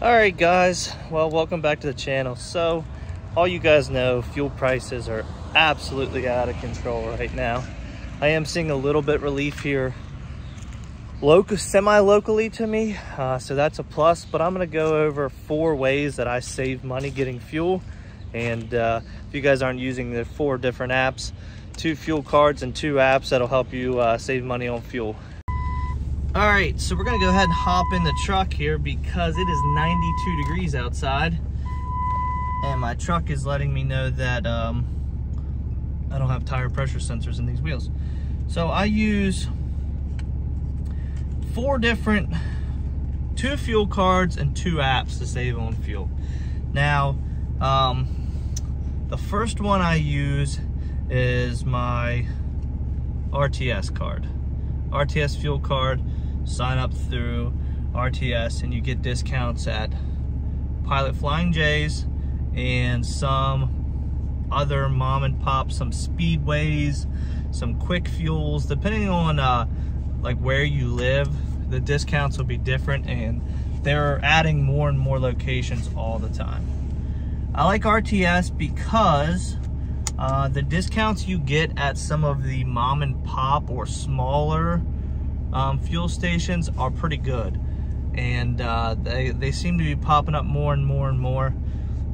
Alright guys, well, welcome back to the channel. So all you guys know, fuel prices are absolutely out of control right now. I am seeing a little bit relief here semi-locally to me, so that's a plus. But I'm going to go over 4 ways that I save money getting fuel. And if you guys aren't using the 4 different apps, 2 fuel cards and 2 apps that'll help you save money on fuel. All right, so we're gonna go ahead and hop in the truck here because it is 92 degrees outside, and my truck is letting me know that I don't have tire pressure sensors in these wheels. So I use 2 fuel cards and 2 apps to save on fuel. Now, the first one I use is my RTS card, RTS fuel card. Sign up through RTS and you get discounts at Pilot Flying J's and some other mom and pop, some Speedways, some Quick Fuels. Depending on like where you live, the discounts will be different, and they're adding more and more locations all the time. I like RTS because the discounts you get at some of the mom and pop or smaller fuel stations are pretty good, and they seem to be popping up more and more and more,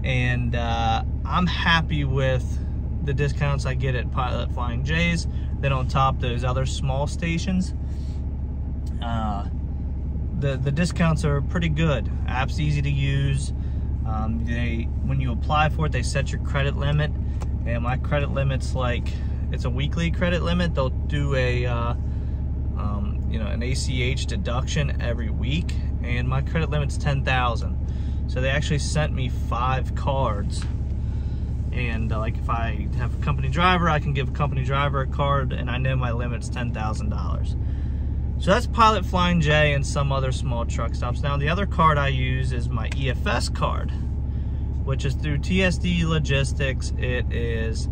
and I'm happy with the discounts I get at Pilot Flying J's. Then on top, those other small stations, the discounts are pretty good. App's easy to use. When you apply for it, they set your credit limit, and my credit limit's like, it's a weekly credit limit. They'll do a an ACH deduction every week, and my credit limit's 10,000. So they actually sent me 5 cards, and like if I have a company driver, I can give a company driver a card, and I know my limit's $10,000. So that's Pilot Flying J and some other small truck stops. Now the other card I use is my EFS card, which is through TSD Logistics. It is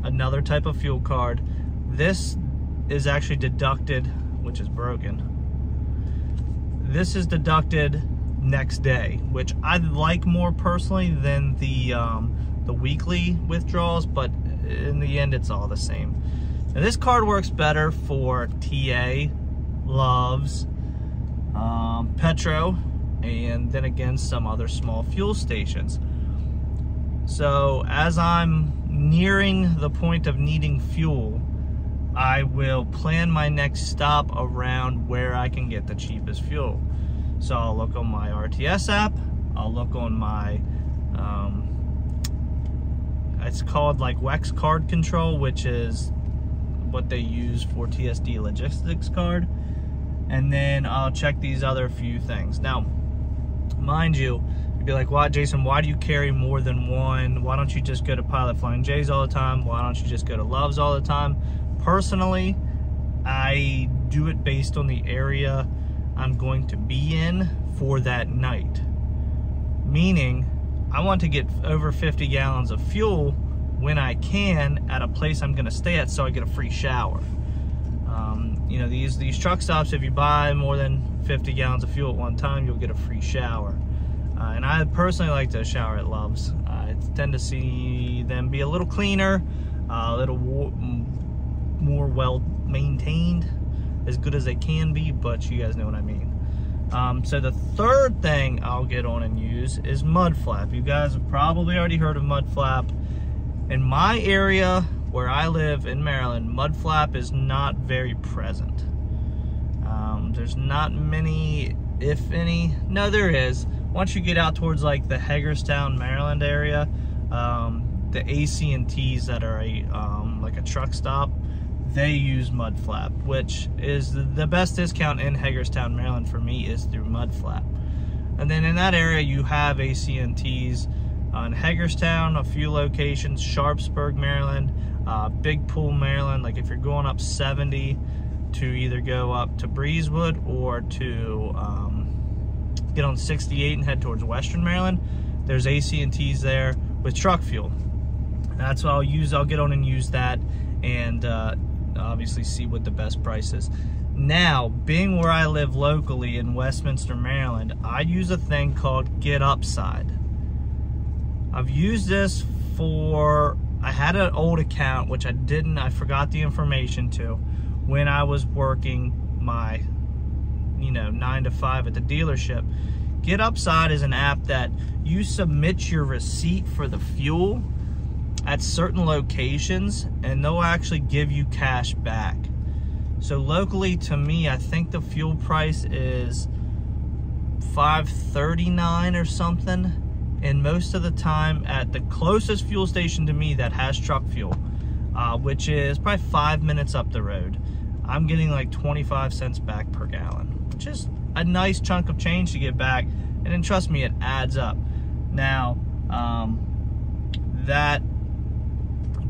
another type of fuel card. This is actually deducted, which is broken. This is deducted next day, which I like more personally than the weekly withdrawals, but in the end it's all the same. Now this card works better for TA, Loves, Petro, and then again some other small fuel stations. So as I'm nearing the point of needing fuel, I will plan my next stop around where I can get the cheapest fuel. So I'll look on my RTS app, I'll look on my, it's called like WEX Card Control, which is what they use for TSD Logistics card. And then I'll check these other few things. Now, mind you, you'd be like, "Why, Jason, why do you carry more than one? Why don't you just go to Pilot Flying J's all the time? Why don't you just go to Love's all the time?" Personally, I do it based on the area I'm going to be in for that night. Meaning, I want to get over 50 gallons of fuel when I can at a place I'm going to stay at, so I get a free shower. You know, these truck stops, if you buy more than 50 gallons of fuel at one time, you'll get a free shower. And I personally like to shower at Love's. I tend to see them be a little cleaner, a little more well maintained, as good as they can be, but you guys know what I mean. So the third thing I'll get on and use is Mud Flap. You guys have probably already heard of Mud Flap. In my area where I live in Maryland, Mud Flap is not very present. There's not many, if any. No, there is. Once you get out towards like the Hagerstown, Maryland area, the AC&Ts that are like a truck stop, they use Mud Flap, which is the best discount in Hagerstown, Maryland for me is through Mud Flap. And then in that area you have AC&Ts in Hagerstown, a few locations, Sharpsburg, Maryland, Big Pool, Maryland. Like if you're going up 70 to either go up to Breezewood or to get on 68 and head towards Western Maryland, there's AC&Ts there with truck fuel. That's what I'll use. I'll get on and use that, and obviously see what the best price is. Now, being where I live locally in Westminster, Maryland, I use a thing called Get Upside. I've used this for, I had an old account, which I forgot the information to, when I was working my, 9 to 5 at the dealership. Get Upside is an app that you submit your receipt for the fuel at certain locations, and they'll actually give you cash back. So locally to me, I think the fuel price is $5.39 or something. And most of the time at the closest fuel station to me that has truck fuel, which is probably 5 minutes up the road, I'm getting like 25 cents back per gallon, which is a nice chunk of change to get back. And then trust me, it adds up. Now, that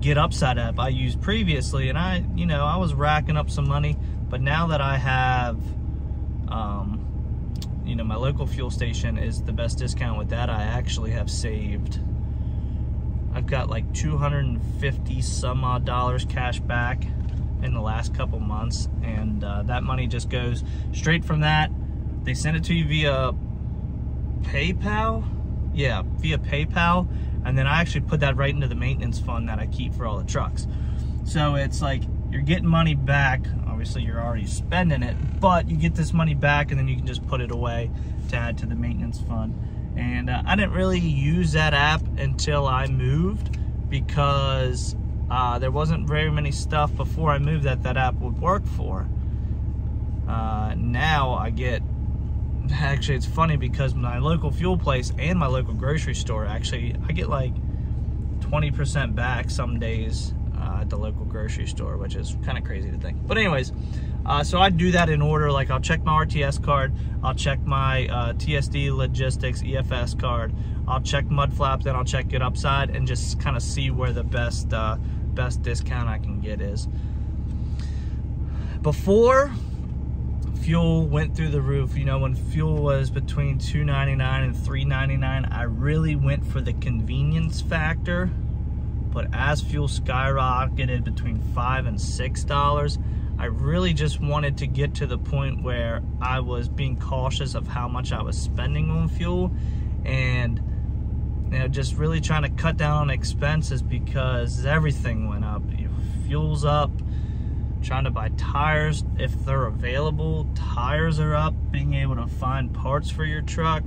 Get Upside app I used previously, and I was racking up some money, but now that I have, my local fuel station is the best discount with that, I actually have saved, I've got like 250 some odd dollars cash back in the last couple months, and that money just goes straight from that. They send it to you via PayPal, yeah, via PayPal, and then I actually put that right into the maintenance fund that I keep for all the trucks. So it's like you're getting money back. Obviously you're already spending it, but you get this money back and then you can just put it away to add to the maintenance fund. And I didn't really use that app until I moved, because there wasn't very many stuff before I moved that app would work for. Now I get, actually it's funny because my local fuel place and my local grocery store, actually I get like 20% back some days at the local grocery store, which is kind of crazy to think. But anyways, so I do that in order. Like I'll check my RTS card, I'll check my TSD Logistics EFS card, I'll check Mudflap, then I'll check Get Upside, and just kind of see where the best discount I can get is. Before fuel went through the roof, when fuel was between $2.99 and $3.99, I really went for the convenience factor. But as fuel skyrocketed between $5 and $6, I really just wanted to get to the point where I was being cautious of how much I was spending on fuel, and just really trying to cut down on expenses because everything went up. Fuel's up. Trying to buy tires if they're available. Tires are up. Being able to find parts for your truck,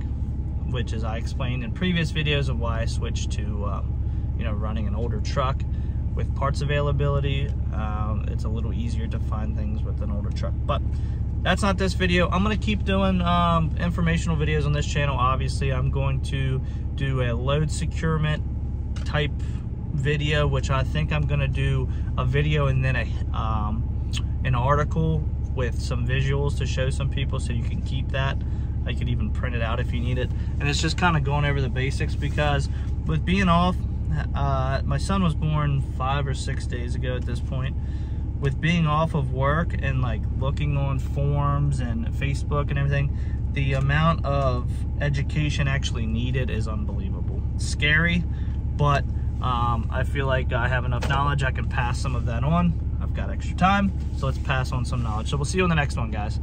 which, as I explained in previous videos of why I switched to running an older truck with parts availability, it's a little easier to find things with an older truck. But that's not this video. I'm going to keep doing informational videos on this channel. Obviously, I'm going to do a load securement type video, which I think I'm going to do a video and then an article with some visuals to show some people, so you can keep that. I could even print it out if you need it. And it's just kind of going over the basics, because with being off, my son was born 5 or 6 days ago at this point. With being off of work and like looking on forums and Facebook and everything, the amount of education actually needed is unbelievable. It's scary, but I feel like I have enough knowledge. I can pass some of that on. I've got extra time, so let's pass on some knowledge. So we'll see you on the next one, guys.